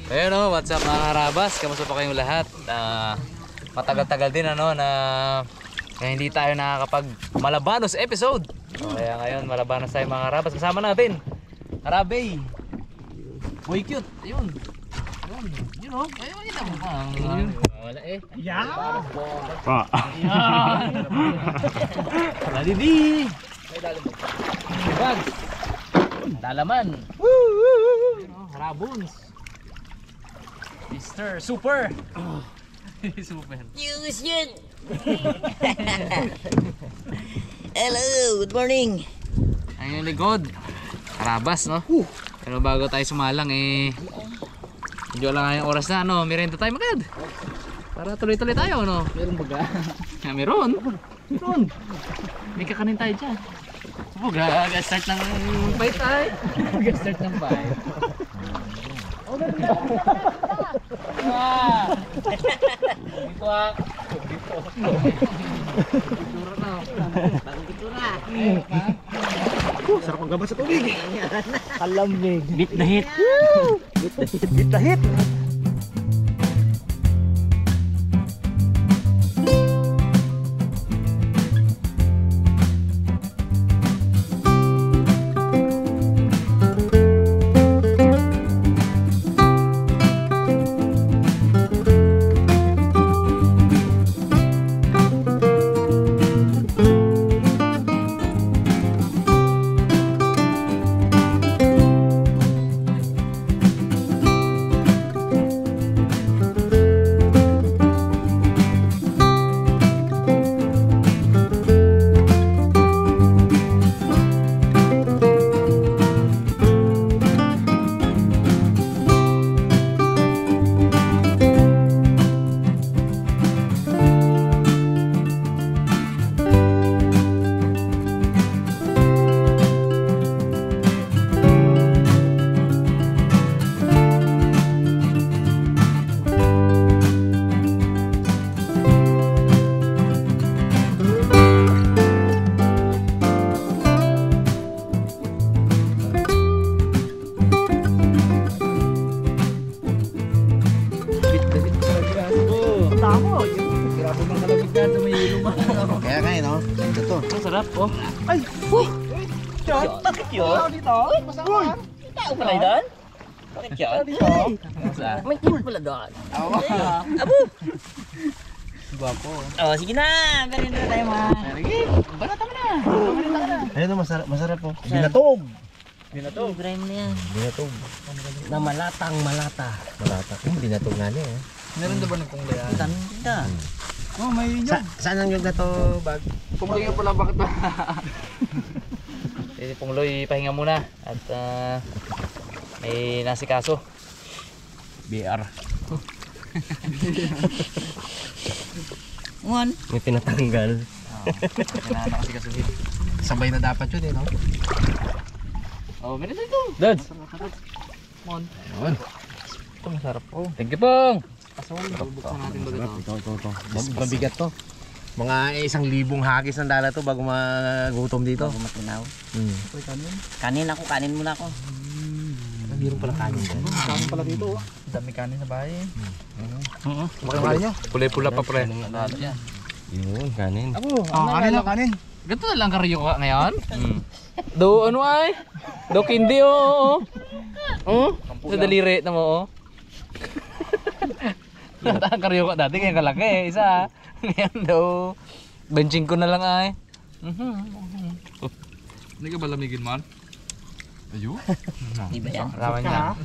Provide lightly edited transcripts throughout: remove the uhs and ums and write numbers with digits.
Ayun o, what's up mga karabas? Kamusta pa kayong lahat? Matagal-tagal din ano na kaya hindi tayo nakakapag Malabanos episode. Kaya ngayon Malabanos tayo mga karabas. Kasama natin Arabey, Boy Cute. Ayun. Yun o. Ayun kita mo. Wala eh. Yeah. Pa. Malidi. May dalaman. Bags. Dalaman. Rabons. Mr. Super. Super. News yun! Hello, good morning! Ayun yung likod. Karabas, no? Pero bago tayo sumalang, medyo lang ngayong oras na, no? Merienda tayo magad. Para tuloy-tuloy tayo, no? Meron baga? Meron. May kakanin tayo dyan. Buga, start ng bite tayo. Start ng bite. Dito ah. Sarap ang gabas sa tubig. Kalamig. Beat the hit. Beat the hit. Kaya nga no? Ito to. Masarap po. Ay! Yun? Bakit yun? Dito? Uy! Tao pala doon? Bakit yun? May team pala doon. Abo! Guwapo. Oh, sige na! Ganyan na tayo mga. Sige, balata mo na. Ayun o, masarap po. Binatog! Binatog. Ibrahim na yan. Binatog. Na malatang malata. Malata. Binatog nga niya eh. Meron na ba ng punglayan? Daming tinda. Oh, may nyog. Saan ang yung na to, bag? Pungloy nga pala, bakit ba? Pungloy, pahinga muna. At may nasikaso. BR. One. May pinatanggal. Kailangan kasi kasuhin. Sabay na dapat yun eh, no? Oh, meron na ito. Dads. Mon. Yun. Ito masarap po. Thank you pong. Asawal, bubuksan natin ba ito? Ito. Mabigat to. Mga 1,000 hagis ng dala to bago magutom dito. Bago matinaw. Kanin. Kanin muna ako. Meron pala kanin dyan. Kanin pala dito. Dami kanin sa bahay. Makang kanin nyo? Kulay pula pa pre. Yun, kanin. Kanin lang, kanin. Ganito na lang kariyo ka ngayon? Do ano ay? Do kindi oh. Oh? Sa daliri na mo oh. Yata ang kariyo ka dati kaya kalaki eh. Isa ngayon daw. Benching ko na lang ay. Hindi ka ba lamigin man? Ayo? Di ba yan? Rawan niya.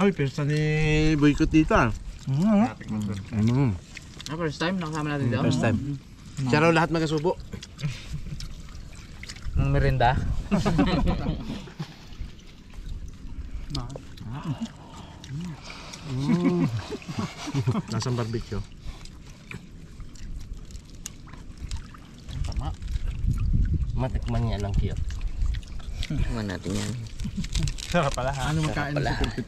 Ay, pesta ni Boycott dito ah. First time nakasama natin dito. First time. Siya raw lahat magkasubo. Ng merinda. Nasang barbecue. Tama. Matikman niya lang kiyot. Tingnan natin yan. Sarap pala ha. Ano magkain pala. sa pulpit?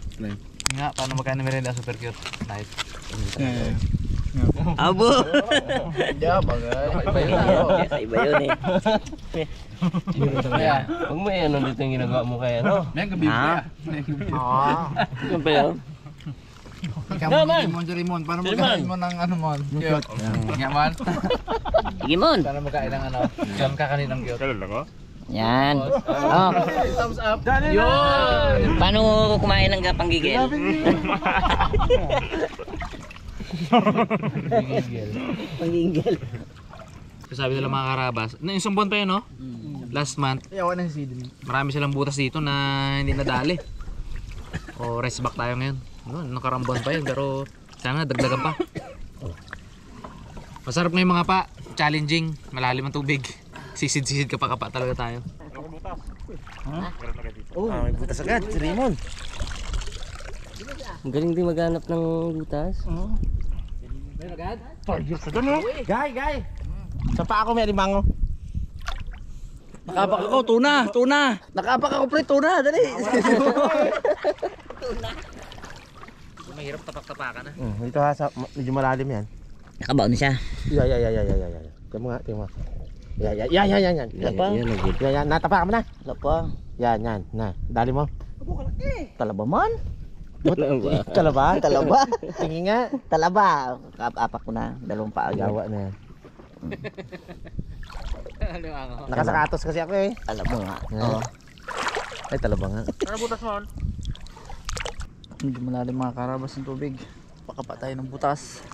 Nga, paano magkain ng merinda? Super cute. Nice. Abo. Hindi bagay. Iba yun eh. Huwag mo ano dito yung ginagawa mo kaya ano? May gabi ba? Ano ba yun? Ikaw mo Rimon, paano magkain mo ng ano mo? Cute. Yaman. Sige mon. Paano magkain ng ano? Diyan ka kaninang cute. Yan. Oh. Thumbs up. Yun! Paano kumain ng panggigil? Panggigil. So sabi nila mga karabas, yung sumbon pa yun no? Last month, marami silang butas dito na hindi nadali. O rest back tayo ngayon. No, nakarambon pa yun pero sana dagdagan pa. Masarap na yung mga pa, challenging, malalim ang tubig. Sisid-sisid ka pa talaga tayo. May butas agad, si Raymond. Ang galing din maghanap ng butas. Gay! Sa pa ako may limango. Nakapak ako, tuna! Nakapak ako pre, tuna, dali! Mahirap tapak-tapakan na. Dito ha, medyo malalim yan. Nakabaon na siya. Yeah. Tingnan mo. Yan. Yan, natapakan mo na. Wala pa. Yan, na. Dali mo. Talaba man? Talaba? Talaba? Tingin nga. Talaba. Apak ko na. Dalawang paa. Yawa na yan. Ano ako? Nakasakatos kasi ako eh. Alam mo nga. Oo. Ay, talaba nga. Ano butas mo? Medyo malalim mga karabas ng tubig. Pakapa tayo ng butas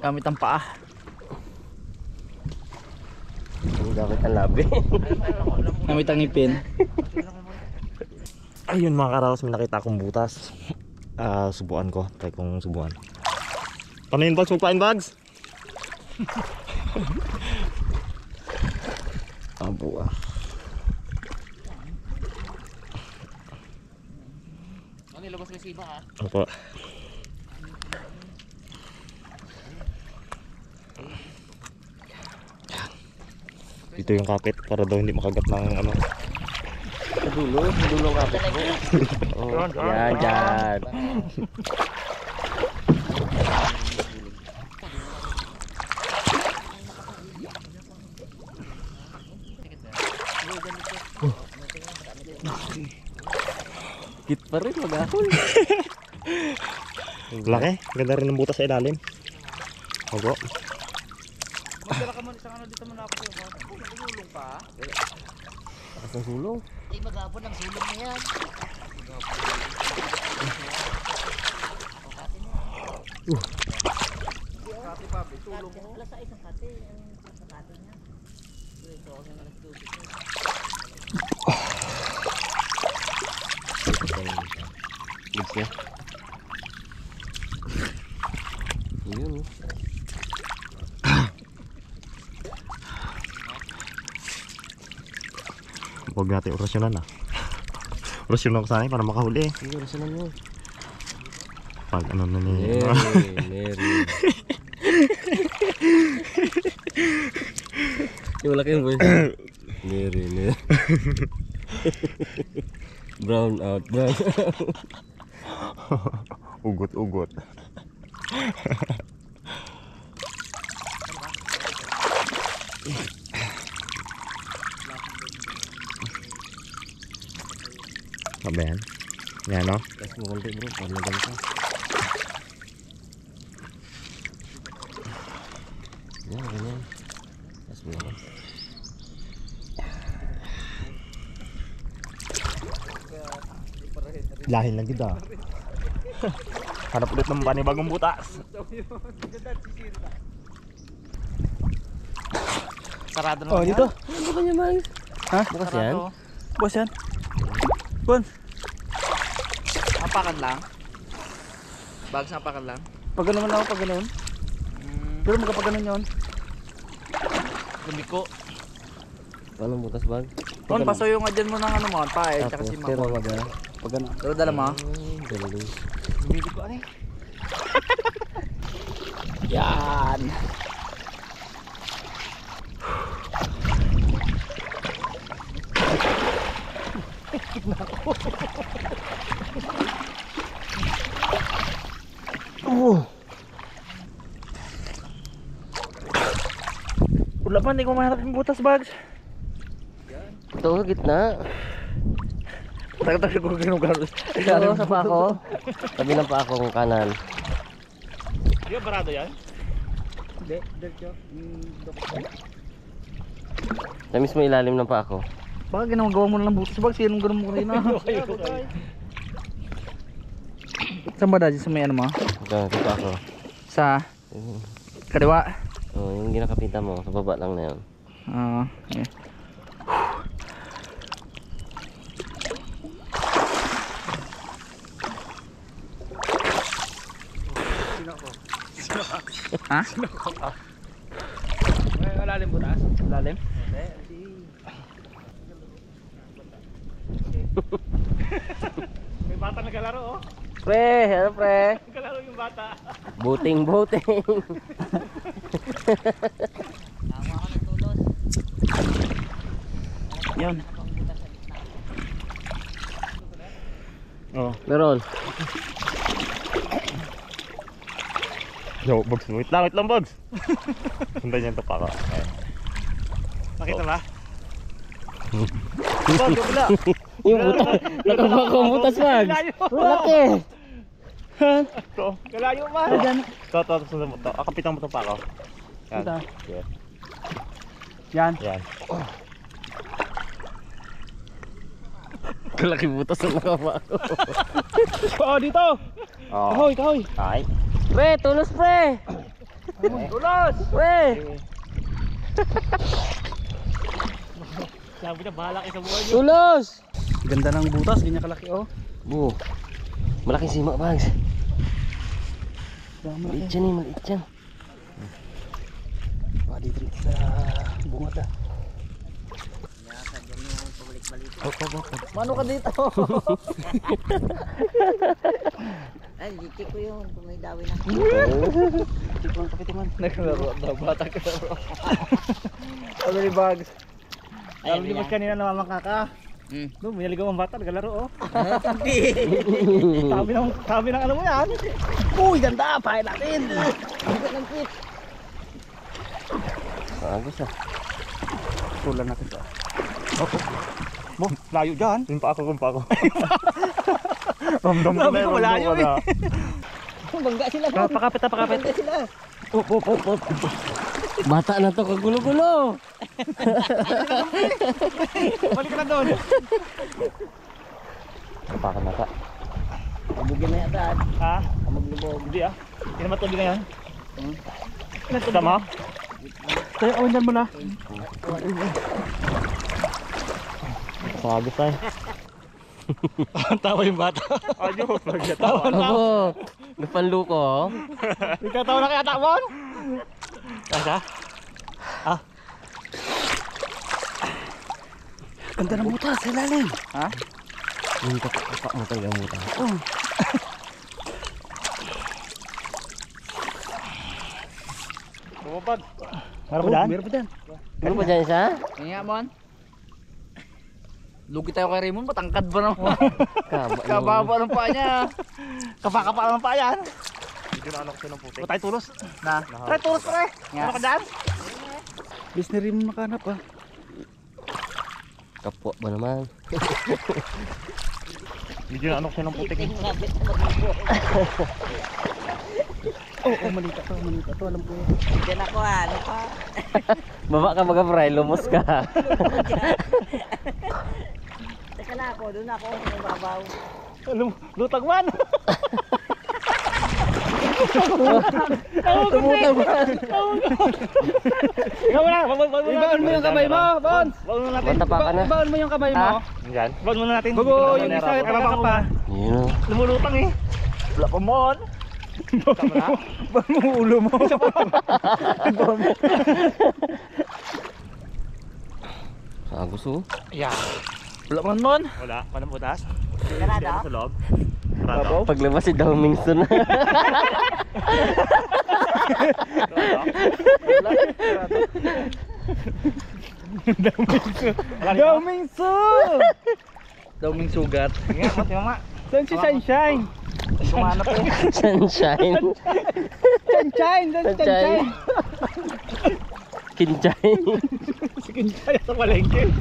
gamit ang paa. Ang gamit ang labi. Gamit ang ngipin. Ayun mga karaos, may nakita akong butas. Subuan ko. Try kong subuan. Paano yun, Bags? Magpain, Bags? Abo ah. Ano ilabas ko yung siba ha? Opo. Dito yung kapit para daw hindi makagat ng ano. Sa dulo ang kapit mo. Oh, yan, dyan. Kit pa rin mag-ahol. Laki, ganda rin ng butas sa ilalim. Opo. Magdala ka mo isang ano dito mo na ako. Nagulong pa. Ang sulong. Ay, magapon ang sulong na yan. Kati pa, sulong mo. Wala sa isang kate. Ang kate niya. Ito ako ng tubig. Lips niya. Yun. Huwag natin orasyonan ah. Orasyonan ko sana para makahuli eh. Sige, rasanan mo. Pag ano na niya. Mary. Yung malaki yung voice. Mary. Brown out. Ugot. Apa yan? Yan no? Tapos mo konti bro, para na ganito. Yan, ganyan. Tapos mo naman. Lahin lang kita. Hanap ulit ng panibagong butas. Sarado na. Oh, dito. Ano ba niya man? Ha? Bukas yan? Boss yan. Bon, Apakan lang. Bags apakan lang. pag ganun ako, pag ganun. Pero magkapag ganun yun. Lumiko. Anong butas bag? Bon, pasuyo nga dyan mo ng ano mo, pae, tsaka si Pero Mamo. maga. Pag ganun. Pero dala mo. Galing. Lumiko ano eh. Yan. Wala pa, hindi ko mahanap yung butas, Bags. Ito, gitna. Tagal-tagal ko ginugaro. Ito, sa pako. Tabi ng pako kung kanan. Di ba barado yan? Sa mismo ilalim ng pako. Baka ginagawa mo na ng butas, Bags. Yan ang ganun mo kanina. Saan ba dahil sa may ano mo? Ito, sa pako. Sa kaliwa. Oh, yung ginakapita mo, sa baba lang na yun. Okay. Ha? Malalim butas. Lalim? May bata nagalaro oh. Pre, ano pre? Nagalaro yung bata. Buting. Yan. Oh. Meron. Yo, Bugs. Wait lang, Bugs. Sundan niyan to pa ako. Nakita ba? Bugs, wala. Yung butas. Nakapako ang butas, Mags. Laki. Kalayo ba? To, sundan mo to. Kapitan mo to pa ako. Yan. Ito. Yes. Yan. Yan. Kalaki butas ang nakapako. Oh, dito. Oh. Kahoy. Ay. Pre, tulos pre. Tulos! Pre. Sabi na, bahala kayo sa buhay niyo. Tulos. Ganda ng butas, ganyan kalaki oh. Bu. Malaking simak, Mags. Dami. Maliit yan. Dito sa bunga ta. Mano ka dito? Ay, dito ko yun. Kung may dawi na. Tipong kapitiman. Naglaro daw, bata ka laro. Ano ni Bags? Alam niyo mas kanina namamakaka. No, may naligaw ang bata, nagalaro oh. Sabi ng ano mo yan. Uy, ganda! Pahay natin! Agos ah. Tulan natin to. Mo, layo dyan. Yung pa ako. Ramdam ko na. Malayo eh. Bangga sila. Pakapit. Bangga sila. Op. Bata na to, kagulo-gulo. Balik ka na doon. Napakan na ka. Pabugin na yata. Ha? Maglubog. Hindi ah. Hindi naman tubig ngayon. Tama? Tayo, awan dyan mo na. Sagos ay. Tawa yung bata. Ayun, tawa na. Abo, napanluko oh. Ikaw tawa na kaya tawon? Kasa? Ganda ng butas, sa ilalim. Ha? Yung kapak mo talaga ang butas. Bumabag. Meron ba dyan? Meron pa dyan. Ano pa dyan isa? Kaya mo. Lugi tayo kay Raymond, matangkad ba naman? Kababa ng paa niya. Kapaka naman pa yan. Hindi na anak ko ng puti. Tayo tulos. Na. Tayo tulos pare. Ano ka dyan? Bis na rin mo nakanap ah. Kapwa ba naman? Hindi na anak siya ng putik. Oo, malita to. Alam ko. Diyan ako ano pa. Baba ka mga pre, lumos ka. Teka na ako, doon ako. Mababaw. Lutag man. Tumutag ba? Ibaon mo yung kamay mo, Bons! Baon mo natin. Matapakan na. Ibaon mo yung kamay mo. Diyan. Baon mo natin. Gugo, yung isa, Kababa ka pa. Yun o. Lumulutang eh. Wala pa mon. Ibaon mo yung ulo mo. Sagos oh. Yeah. Wala man mon. Wala. Panang butas. Karada? Sa loob. Babaw? Paglabas si Daw Mingson. Daming sugat. Mama. Saan si Sunshine? Sumanap eh. Sunshine. Sunshine! Sunshine. Kinchay. Si Kinchay sa palengke.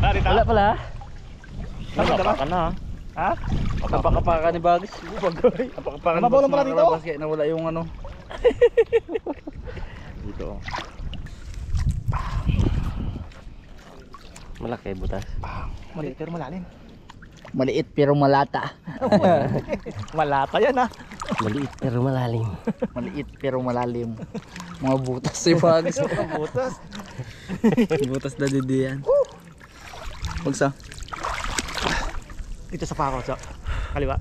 Wala pala. Napakapakan na ha? Napakapakan ni Bags. Napakapakan Mababaw lang pala dito. Kaya nawala yung ano. Dito. Malaki butas. Maliit pero malalim. Maliit pero malata. Malata yan ha. Maliit pero malalim. Maliit pero malalim. Mga butas si Bags. Butas. Butas na din yan. Pagsa. Dito sa pako sa kaliwa.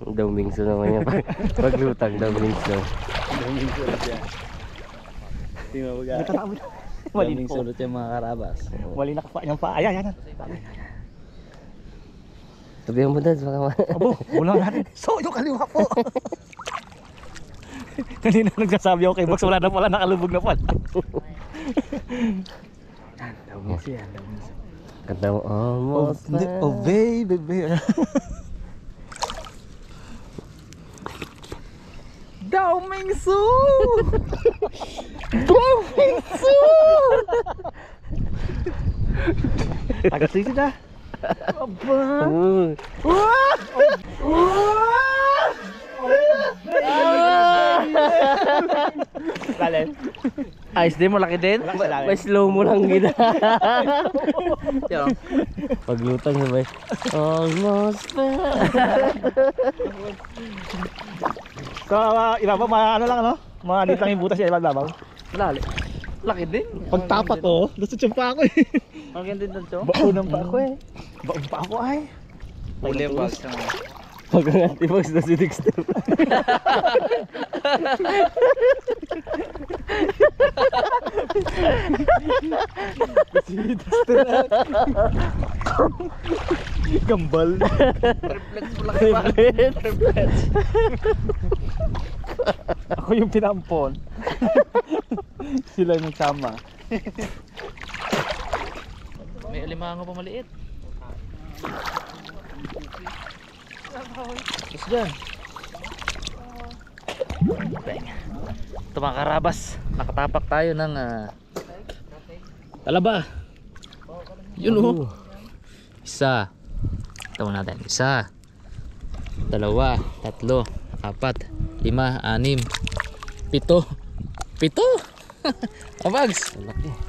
Damingso naman yan. Paglutang, damingso. Maling sulot yung mga karabas. Wali nakapa niyang pa. Ayan, yan. Sabihan mo dad, baka Abo, ulang natin. So, yung kaliwa po. Kanina nagsasabi ako kay Box, wala na pala, nakalubog na pala. Kanta mo, almost Oh, baby, baby. Dao Mingsu! Tagal sisi na. Lalim. Ayos din mo, laki din. May slow mo lang gina. Yan. Paglutang sabay. Almost So, ibabaw, ano lang, ano? Mga dito lang yung butas niya, ibabaw. Lali. Laki din. Pagtapak ko, lusot yung pa ako eh. Ang din doon, so. Baunang pa ako eh. Baon pa ako ay. Huli ang Bags. Pag ang anti-box na si Dexter. Gambal. Reflex mo laki Bags. Ako yung pinampon. Sila yung nagsama. May alimango pa maliit. Tapos dyan. Bang. Ito mga karabas. Nakatapak tayo ng talaba. Yun oh. Isa. Ito natin. Isa. Dalawa. Tatlo. Apat. 5, 6, 7. 7. Bags.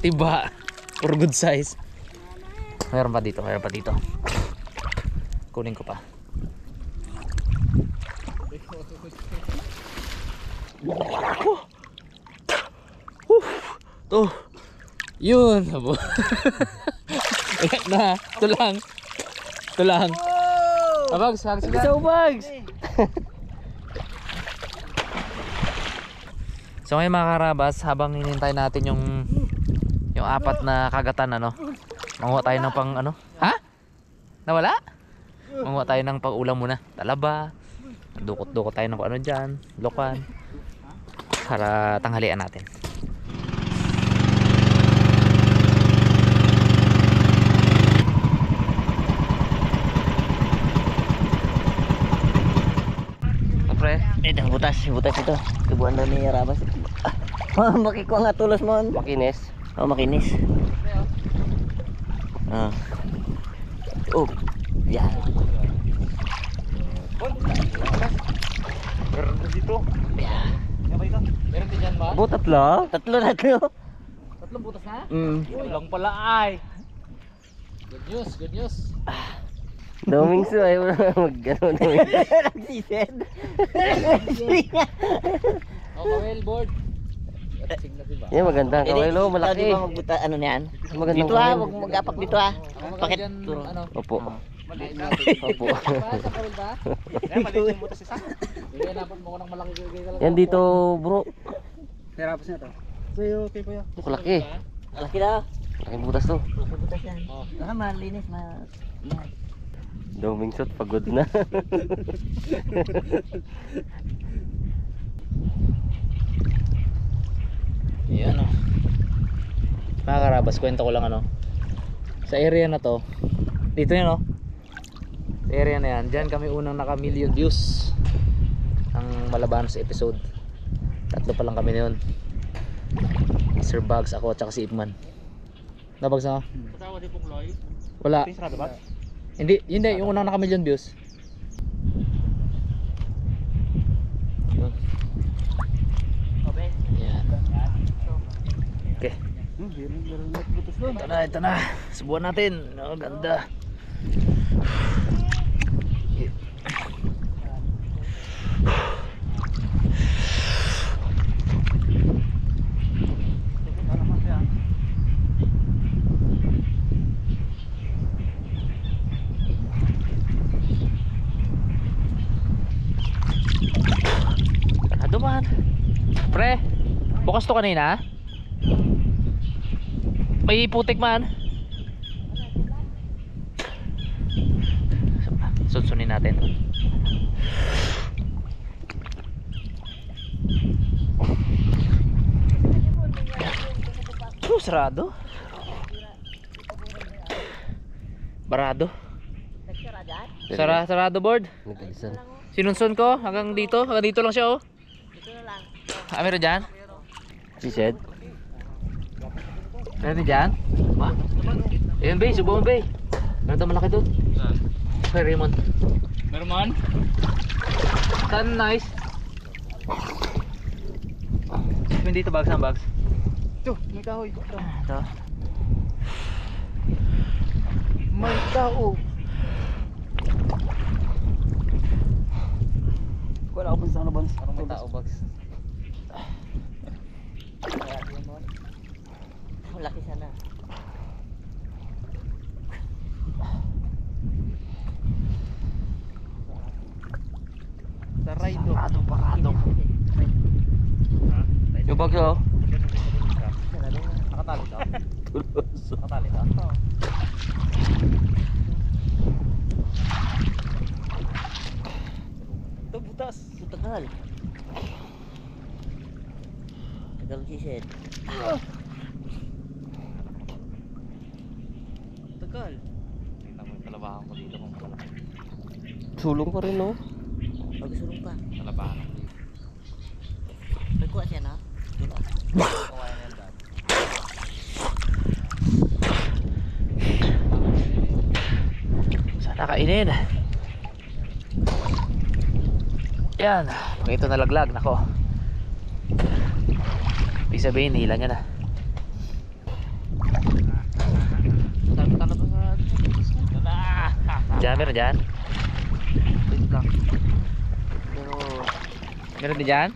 Tiba. For good size. Mayroon pa dito. Mayroon pa dito. Kunin ko pa. To. Yun. Ayan na. Ito lang. Ito lang. Bags. Bags. So Bags! So ngayon mga karabas, habang hinintay natin yung apat na kagatan, ano, manguha tayo ng pang ano. Ha? Nawala? Manguha tayo ng pang-ulam muna. Talaba. Dukot-dukot tayo ng ano dyan, lokan, para tanghalian natin. Pre, Ito, butas ito. Tubuan na ni Rabas. Makikuha nga tulos mo. Makinis. Oh, makinis. Ah. Oh. Yan. Meron dito. meron din dyan ba? Tatlo? Tatlo. Tatlong butas na? Mm. Uy, lang pala ay. Good news, good news. Damingso ay mag-gano na. Nagsisid. Oh, kawel board. Yan, magandang kawelo, malaki. Di ba magbuta, ano na yan? Magandang Dito ha, kawelo. huwag mag-apak dito ha. Bakit? Ano? Opo. Opo. Sa kawel ba? Maliit yung butas isa. Hindi, dapat mo ko ng malaki gagawin. Yan dito, bro. Hirapos na to. Sa'yo, okay po yan. Laki. Laki na. Laking butas to. Laki butas yan. Baka malinis, yan. Damingso, pagod na. Yan o. Mga karabas, kwento ko lang ano. Sa area na to, dito yan o. Sa area na yan, dyan kami unang naka million views. ang Malabanos episode. Tatlo pa lang kami noon. Sir Bugs, ako at saka si Ipman. Nabags na? Kasama di Pukloy. Wala. Sarado ba? Hindi, yung unang naka-million views. Yan. Okay. Ito na. Subukan natin. Oh, ganda. Ano man? Pre, bukas to kanina? May putik man. Sunsunin natin. Sarado. Barado. Sarado board. Sinunsun ko hanggang dito lang siya oh. Ah, meron dyan? Si Shed. Meron dyan? Ma? Ayun bay, subukan bay. Meron ito malaki doon. Okay Raymond. Meron man? Saan nice? Hindi dito bags ang bags. Ito, may kahoy. Ito. May tao. Wala ko sa ano ba? Parang may tao bags. Malaki sana. Parado. Yung bag oh. Nakatali daw. Nakatali daw. Ito butas. Ito tagal. Tagal si Shed. Tagal. Tingnan mo yung kalabahan ko dito kung malaki. Sulong pa rin no. Pagsulong pa. Kalabahan ko dito. Nagkuha siya na. Sana kainin. Yan. Pag ito nalaglag, nako. Ibig sabihin, hila niya na. Diyan, meron dyan? Meron din dyan?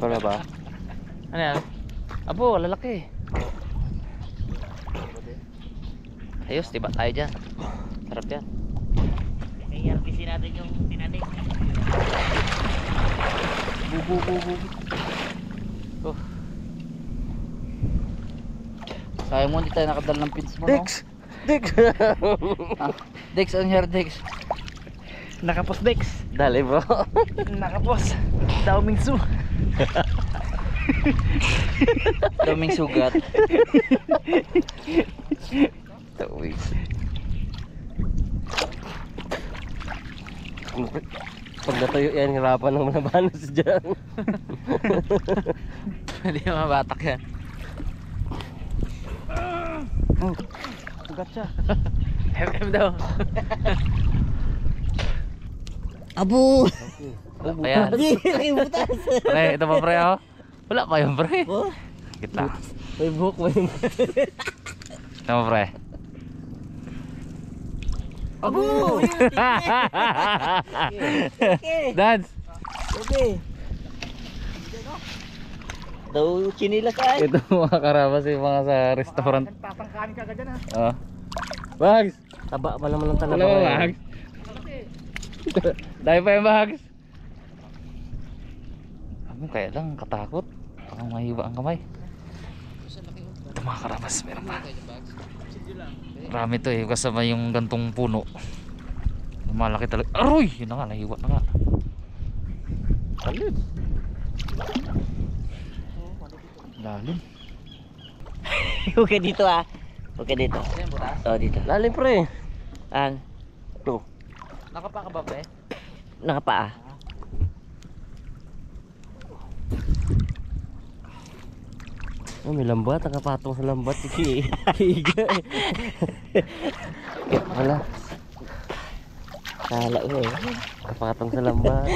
Wala ba? Ano yan? Abo, lalaki. Ayos, diba tayo dyan? Sarap yan. Kaya harbisin natin yung tinanim. Oh. Sayang mo, hindi tayo nakadala ng pins mo, Dex! Dex! no? Ah, Dex, ang here, Dex. Nakapos, Dex. Dali bro. Nakapos. Daming su. Daming sugat. Tawis. Pag natuyo yan, hirapan ng Malabanos dyan. Hindi mabatak yan. Sugat siya. MM daw. Abo! Wala pa yan. Hindi, laki butas. Pre, ito pa pre oh. Wala pa yun pre. Oh, Kita. May buhok mo yun. Ito mo pre. abo! Dance. Okay. Daw chinilas ay. Ito mga karabas yung mga sa restaurant. Tatangkanin ka agad yan, ha? Oh. Bags. Taba pa naman ng talaba. Wala ba bags? Dahil pa yung bags. Ano kaya lang katakot. Parang mahiwa ang kamay. Ito mga karabas. Meron pa. Marami to eh. Kasama yung gantong puno. Malaki talaga. Aroy! Yun na nga. Nahiwa na nga. Talim. Lalim. Huwag ka dito ah. Huwag ka dito. Oh, dito. Lalim pre. Ang. Ito. Nakapa ka ba, pre? Nakapaa. Oh, may lambat. Nakapatong sa lambat. Higa eh. Wala. Kala ko eh. Nakapatong sa lambat.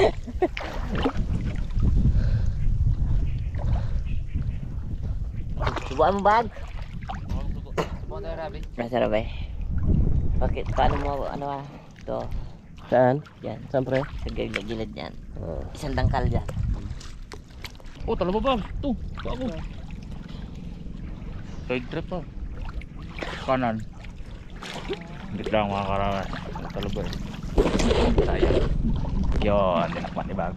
Subuan mo bag? Subukan tayo, Rabi. Masarap eh. Bakit? Paano mo ano ah? Ito. Saan? Yan. Saan pre? Sa gilid yan. Isang dangkal dyan. Oh, talo ba? Ito. Ito ako. Side trip pa. Kanan. Hindi lang mga karabas. Talo ba? Tayo. Yun. Dinakman ni bag.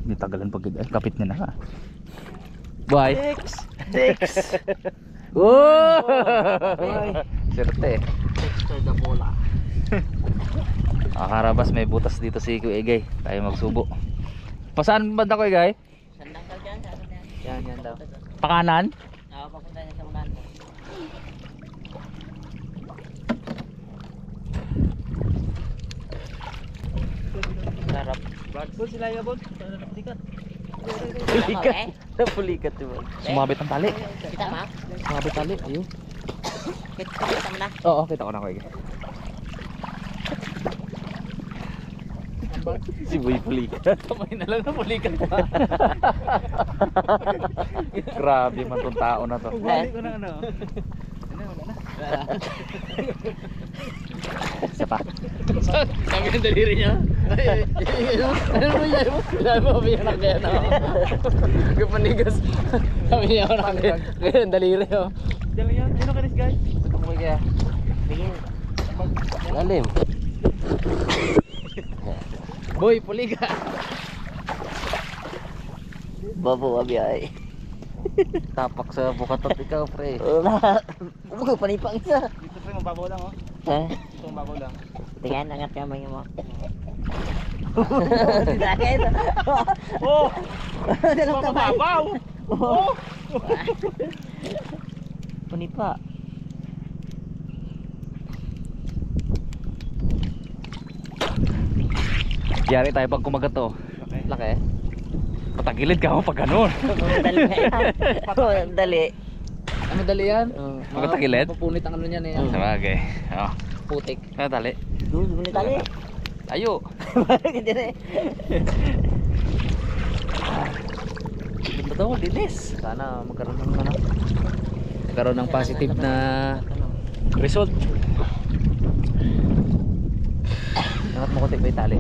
Hindi tagalan pag kapit niya na ha. Bye. Six! Oh! Serte. Karabas, may butas dito si Kuya Egay. Tayo magsubo. Pasaan banda ko, Egay? Isang dangkal dyan. Saan yan? Yan daw. Pakanan? Oo, papunta niya sa unan. Sarap. Bud, sila yung bud. Nakadikat. Pulikat. Napulikat diba? Sumabit ang tali. Kita ma? Sumabit tali. Ayun. Kita mo na. Oo, kita ko na, Kuya Egay. Si Boy Pulikat. Kamay na lang na pulikan pa. Grabe man tong tao na to. Balik ko na ano. Isa pa. Kami ang daliri niya. Ano mo yan? Sabi mo, biyanak kaya na. Kapanigas. Sabi niya ako na kaya ang daliri. Dali yan. Sino ka nis guys? Ito mo kaya. Tingin. Lalim. Boy, puliga. Babo abiyay. Tapak sa bukatot ikaw, pre. Wala. Panipang isa. Dito pre, mababaw lang oh. Ha? Ito mababaw lang. Tingnan, angat kamay mo. Sakit. Oh! Dalam kamay. Mababaw! Oh! Panipa. Yari tayo pag kumagat to. Laki. Patagilid ka mo pag ganun. Dali. Dali. Ano dali yan? Magkatagilid? Mapupunit ang ano niyan eh. Sabagay. Oh. Putik. Ano tali? Doon, bunit tali. Ayo. Ganda na eh. Ganda daw, linis. Sana magkaroon ng ano. Magkaroon ng positive na result. Angat mo konti ba yung tali?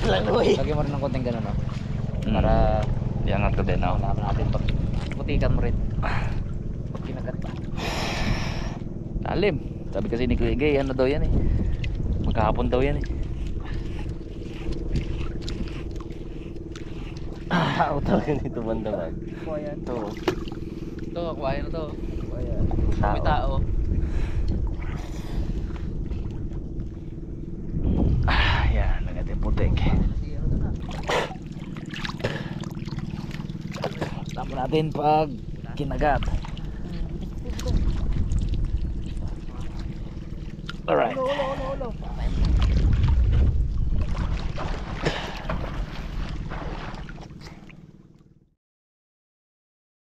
Langoy. Lagyan mo rin ng konting gano'n, no? Para Iangat ko din oh. malaman natin pag putikan mo rin. Pag kinagat pa. Lalim. Sabi kasi ni Kuya Egay, ano daw yan eh. Magkahapon daw yan eh. Tao talaga nito banda bag. Ito, kuhain na to. Tao. May tao. Yan, nagating putik. Tama natin pag kinagat. Alright.